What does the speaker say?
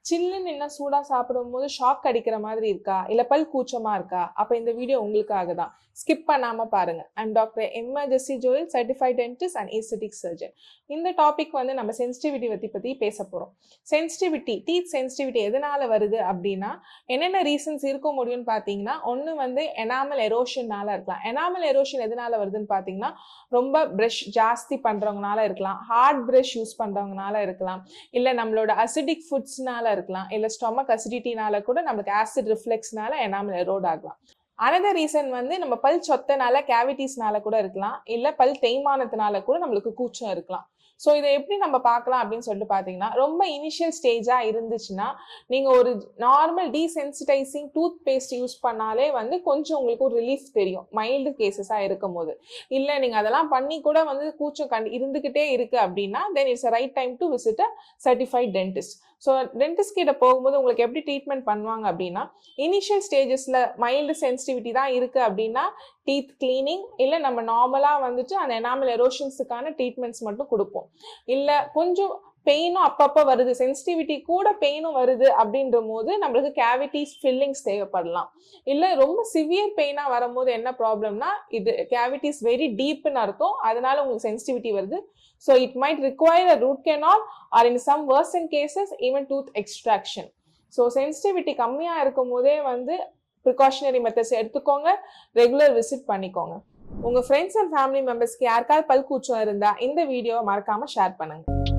சில்லுன்னு என்ன சூடா சாப்பிடும்போது ஷாக் அடிக்கிற மாதிரி இருக்கா இல்ல பல் கூச்சமா இருக்கா? அப்ப இந்த வீடியோ உங்களுக்காக தான். ஸ்கிப் பண்ணாம பாருங்க. I'm doctor Emma Jessie Joel, certified dentist and aesthetic surgeon. இந்த டாபிக் வந்து நம்ம சென்சிட்டிவிட்டி பத்தி பேச போறோம். சென்சிட்டிவிட்டி, டீத் சென்சிட்டிவிட்டி எதனால வருது அப்படின்னா என்னென்ன ரீசன்ஸ் இருக்க முடியும்னு பாத்தீங்கன்னா, ஒன்னு வந்து எனாமல் எரோஷன்னால இருக்கலாம். எனாமல் எரோஷன் எதனால வருதுன்னு பாத்தீங்கன்னா, ரொம்ப பிரஷ் ஜாஸ்தி பண்றவங்கனால இருக்கலாம், ஹார்ட் பிரஷ் யூஸ் பண்றவங்கனால இருக்கலாம், இல்ல நம்மளோட அசிடிக் ஃபுட்ஸ்னால இருக்கலாம், இல்ல ஸ்டொமக் அசிடிட்டினால கூட நமக்கு ஆசிட் ரிஃப்ளெக்ஸ்னால எனாமல் எரோட் ஆகலாம். அனதர் ரீசன் வந்து நம்ம பல் சொத்தனால கேவிட்டிஸ்னால கூட இருக்கலாம், இல்ல பல் தேய்மானத்தினால கூட நம்மளுக்கு கூச்சம் இருக்கலாம். ஸோ இதை எப்படி நம்ம பார்க்கலாம் அப்படின்னு சொல்லிட்டு பார்த்தீங்கன்னா, ரொம்ப இனிஷியல் ஸ்டேஜாக இருந்துச்சுன்னா நீங்கள் ஒரு normal desensitizing toothpaste use பண்ணாலே வந்து கொஞ்சம் உங்களுக்கு ஒரு ரிலீஃப் தெரியும் மைல்டு கேசஸாக இருக்கும் போது. இல்லை நீங்கள் அதெல்லாம் பண்ணி கூட வந்து கூச்சம் இருந்துக்கிட்டே இருக்கு அப்படின்னா then it's right time to visit a certified dentist. So dentist கிட்ட போகும்போது உங்களுக்கு எப்படி ட்ரீட்மெண்ட் பண்ணுவாங்க அப்படின்னா, இனிஷியல் ஸ்டேஜஸில் மைல்டு சென்சிட்டிவிட்டி தான் இருக்குது அப்படின்னா டீத் கிளீனிங், இல்லை நம்ம நார்மலாக வந்துட்டு அந்த எனாமல் எரோஷன்ஸுக்கான ட்ரீட்மெண்ட்ஸ் மட்டும் கொடுப்போம். இல்லை கொஞ்சம் பெயினும் அப்பப்போ வருது, சென்சிட்டிவிட்டி கூட பெயினும் வருது அப்படின்ற போது நம்மளுக்கு கேவிட்டிஸ் ஃபில்லிங்ஸ் தேவைப்படலாம். இல்லை ரொம்ப சிவியர் பெயினாக வரும்போது என்ன ப்ராப்ளம்னா, இது கேவிட்டிஸ் வெரி டீப்னு அர்த்தம், அதனால உங்களுக்கு சென்சிட்டிவிட்டி வருது. So it might require a root canal or in some worsen cases even tooth extraction. So sensitivity கம்மியாக இருக்கும் போதே வந்து ப்ரிகாஷனரி மெத்தட்ஸ் எடுத்துக்கோங்க, ரெகுலர் விசிட் பண்ணிக்கோங்க. உங்கள் ஃப்ரெண்ட்ஸ் அண்ட் ஃபேமிலி மெம்பர்ஸ்க்கு யாருக்காவது பல் கூச்சம் இருந்தால் இந்த வீடியோவை மறக்காமல் ஷேர் பண்ணுங்கள்.